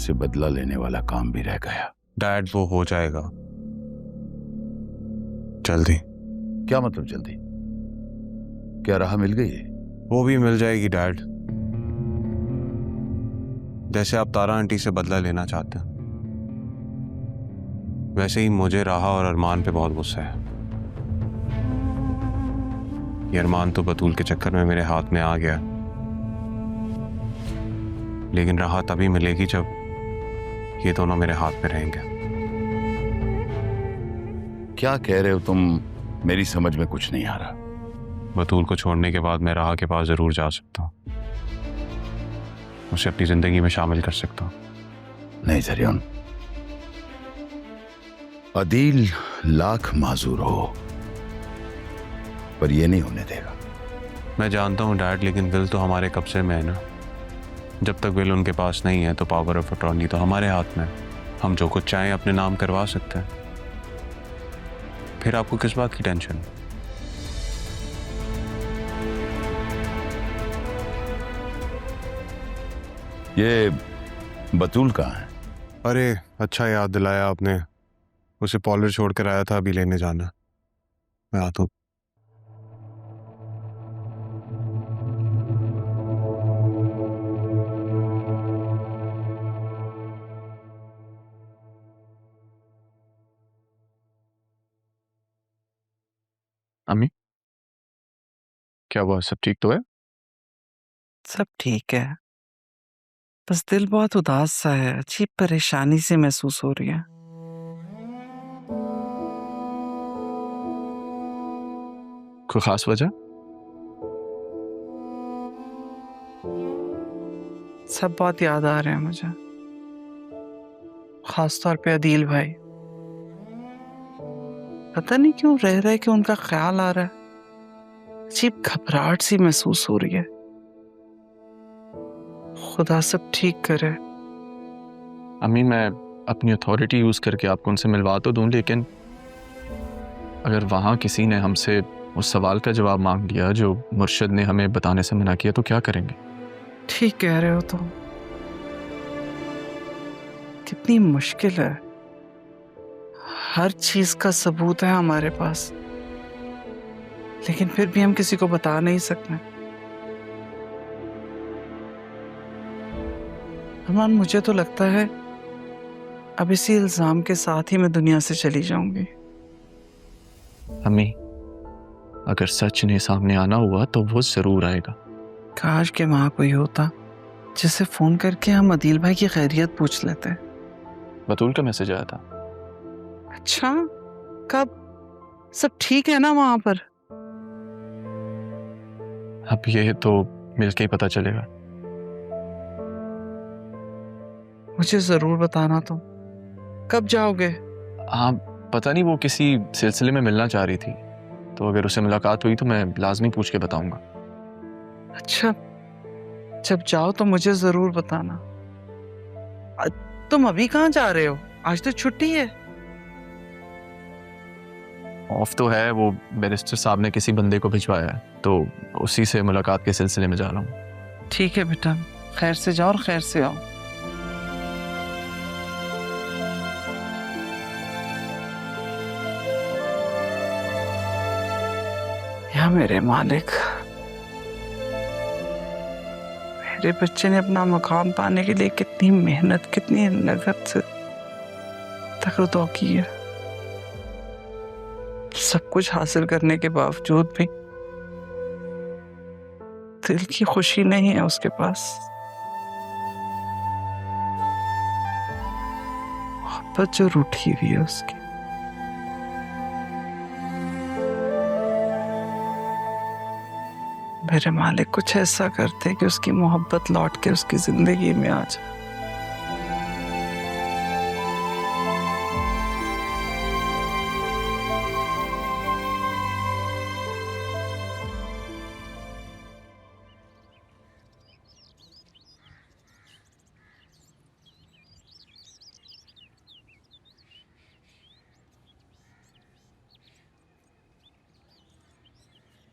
से बदला लेने वाला काम भी रह गया। डैड वो हो जाएगा जल्दी। क्या मतलब जल्दी? क्या राह मिल गई है? वो भी मिल जाएगी डैड, जैसे आप तारा आंटी से बदला लेना चाहते हैं वैसे ही मुझे राहा और अरमान पे बहुत गुस्सा है। ये अरमान तो बतूल के चक्कर में मेरे हाथ में आ गया, लेकिन राहा तभी मिलेगी जब ये दोनों मेरे हाथ में रहेंगे। क्या कह रहे हो तुम? मेरी समझ में कुछ नहीं आ रहा। बतूल को छोड़ने के बाद मैं राहा के पास जरूर जा सकता हूँ, उसे अपनी जिंदगी में शामिल कर सकता हूँ। नहीं जरियन, अदील लाख माजूर हो पर यह नहीं होने देगा। मैं जानता हूँ डैड, लेकिन विल तो हमारे कब्जे में है ना। जब तक विल उनके पास नहीं है तो पावर ऑफ अटॉर्नी तो हमारे हाथ में है। हम जो कुछ चाहें अपने नाम करवा सकते हैं। फिर आपको किस बात की टेंशन? ये बतूल कहाँ है? अरे अच्छा याद दिलाया आपने, उसे पॉलर छोड़ कर आया था, अभी लेने जाना। मैं आता हूँ। अम्मी क्या हुआ, सब ठीक तो है? सब ठीक है, बस दिल बहुत उदास सा है, अजीब परेशानी सी महसूस हो रही है। कोई खास वजह? सब बहुत याद आ रहे हैं मुझे, खास तौर पे अदील भाई। पता नहीं क्यों रह रहे कि उनका ख्याल आ रहा है, अजीब घबराहट सी महसूस हो रही है। खुदा सब ठीक करे। अम्मी मैं अपनी अथॉरिटी यूज करके आपको उनसे मिलवा तो दूं, लेकिन अगर वहां किसी ने हमसे उस सवाल का जवाब मांग लिया जो मुर्शिद ने हमें बताने से मना किया तो क्या करेंगे? ठीक कह रहे हो तुम, कितनी मुश्किल है। हर चीज का सबूत है हमारे पास, लेकिन फिर भी हम किसी को बता नहीं सकते। अरमान, मुझे तो लगता है अब इसी इल्जाम के साथ ही मैं दुनिया से चली जाऊंगी। अम्मी अगर सच ने सामने आना हुआ तो वो जरूर आएगा। काश के वहां कोई होता जिसे फोन करके हम अदील भाई की खैरियत पूछ लेते। बतूल का मैसेज आया था। अच्छा, कब? सब ठीक है ना वहां पर? अब ये तो मिलके ही पता चलेगा। मुझे जरूर बताना तुम। कब जाओगे? हाँ पता नहीं, वो किसी सिलसिले में मिलना चाह रही थी, तो अगर उससे मुलाकात हुई तो मैं लाजमी पूछ के बताऊंगा। अच्छा, जब जाओ तो मुझे जरूर बताना। तुम अभी कहाँ जा रहे हो? आज तो छुट्टी है। ऑफ तो है, वो बैरिस्टर साहब ने किसी बंदे को भिजवाया है, तो उसी से मुलाकात के सिलसिले में जा रहा हूँ। ठीक है बेटा, खैर से जाओ और खैर से आओ। या मेरे मालिक, मेरे बच्चे ने अपना मकाम पाने के लिए कितनी मेहनत, कितनी लगन से तकरदो की है। सब कुछ हासिल करने के बावजूद भी दिल की खुशी नहीं है उसके पास। मोहब्बत जो रूठी हुई है उसकी। मेरे मालिक कुछ ऐसा करते कि उसकी मोहब्बत लौट के उसकी जिंदगी में आ जाए।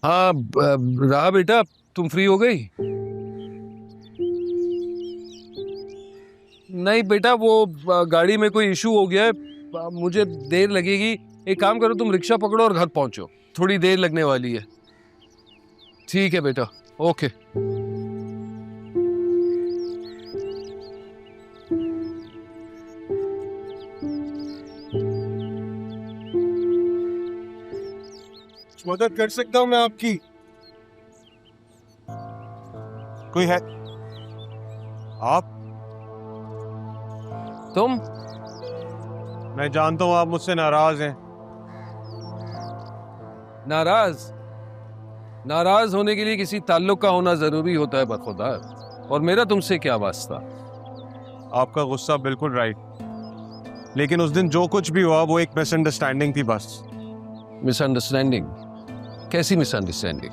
हाँ रहा बेटा, तुम फ्री हो गई? नहीं बेटा, वो गाड़ी में कोई इशू हो गया है, मुझे देर लगेगी। एक काम करो, तुम रिक्शा पकड़ो और घर पहुंचो, थोड़ी देर लगने वाली है। ठीक है बेटा, ओके। मदद कर सकता हूँ मैं आपकी? कोई है? आप? तुम? मैं जानता हूं आप मुझसे नाराज हैं। नाराज? नाराज होने के लिए किसी ताल्लुक का होना जरूरी होता है बखुदा, और मेरा तुमसे क्या वास्ता? आपका गुस्सा बिल्कुल राइट, लेकिन उस दिन जो कुछ भी हुआ वो एक मिसअंडरस्टैंडिंग थी बस। मिसअंडरस्टैंडिंग? कैसी मिसअंडरस्टैंडिंग?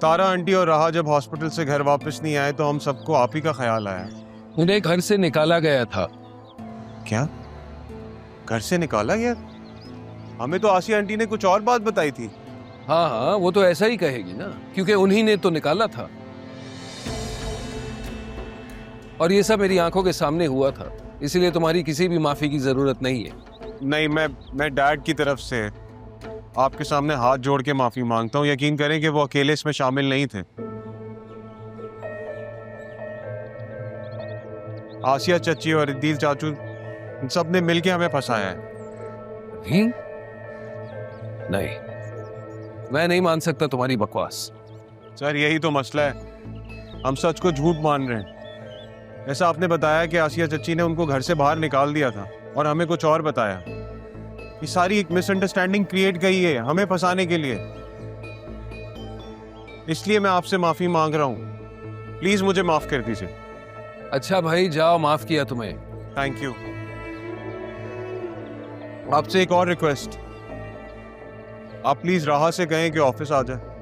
तारा आंटी और राहा जब हॉस्पिटल से घर वापस नहीं आए तो हम सबको आप ही का ख्याल आया। उन्हें घर से निकाला गया था। क्या? घर से निकाला गया? हमें तो आसिया आंटी ने कुछ और बात बताई थी। हाँ हाँ, वो तो ऐसा ही कहेगी ना, क्योंकि उन्हीं ने तो निकाला था। और ये सब मेरी आंखों के सामने हुआ था, इसलिए तुम्हारी किसी भी माफी की जरूरत नहीं है। नहीं, मैं डैड की तरफ से आपके सामने हाथ जोड़ के माफी मांगता हूँ। यकीन करें कि वो अकेले इसमें शामिल नहीं थे। आसिया चची और अदील चाचू सब ने मिलके हमें फंसाया है। नहीं, मैं नहीं मान सकता तुम्हारी बकवास। सर यही तो मसला है, हम सच को झूठ मान रहे हैं। ऐसा आपने बताया कि आसिया चची ने उनको घर से बाहर निकाल दिया था और हमें कुछ और बताया। ये सारी एक मिसअंडरस्टैंडिंग क्रिएट की है हमें फंसाने के लिए। इसलिए मैं आपसे माफी मांग रहा हूँ, प्लीज मुझे माफ कर दीजिए। अच्छा भाई जाओ, माफ किया तुम्हें। Thank you. आपसे एक और रिक्वेस्ट, आप प्लीज राहा से कहें कि ऑफिस आ जाए।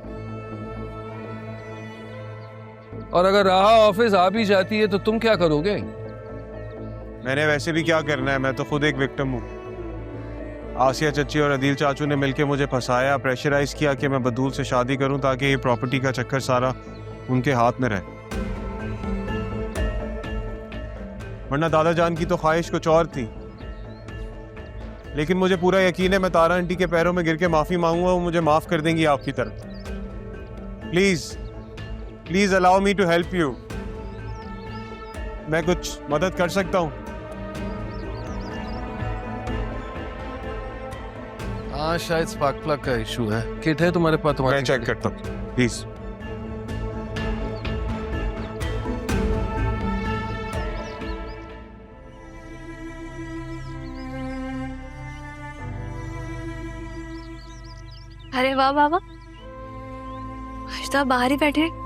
और अगर राहा ऑफिस आ भी जाती है तो तुम क्या करोगे? मैंने वैसे भी क्या करना है, मैं तो खुद एक विक्टिम हूँ। आसिया चची और अदील चाचू ने मिलकर मुझे फंसाया, प्रेशराइज किया कि मैं बदूल से शादी करूं ताकि ये प्रॉपर्टी का चक्कर सारा उनके हाथ में रहे। वरना दादा जान की तो ख्वाहिश कुछ और थी। लेकिन मुझे पूरा यकीन है मैं तारा आंटी के पैरों में गिर के माफी मांगूंगा, वो मुझे माफ कर देंगी आपकी तरफ। Please please allow me to help you. मैं कुछ मदद कर सकता हूँ? हाँ, शायद स्पार्क प्लग का इशू है। किट है तुम्हारे पास? मैं चेक करता हूँ प्लीज। अरे वाह बाबा, आज तो आप बाहर ही बैठे हैं।